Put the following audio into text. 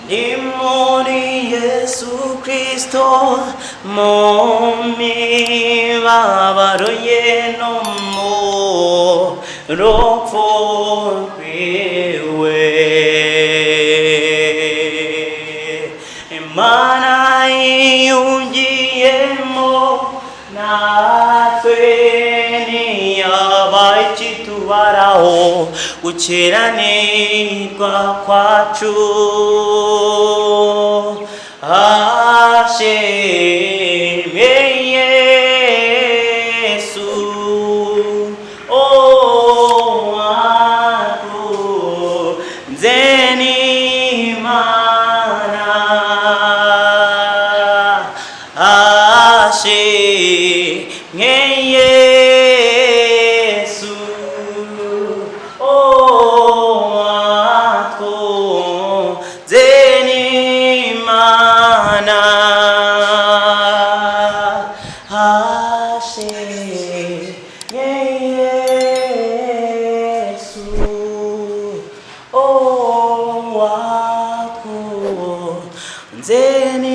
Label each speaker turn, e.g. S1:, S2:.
S1: Nimoni Yesu Kristo Momi Vavaro Yeno Mo Rofo Kwewe Mana Yungiemo Na Feni Abaichitu Varao Gukiranirwa kwacu ashimwe Yesu wakunze n'Imana ashimwe Yesu wakunze n'Imana ashimwe Yesu wakunze n'Imana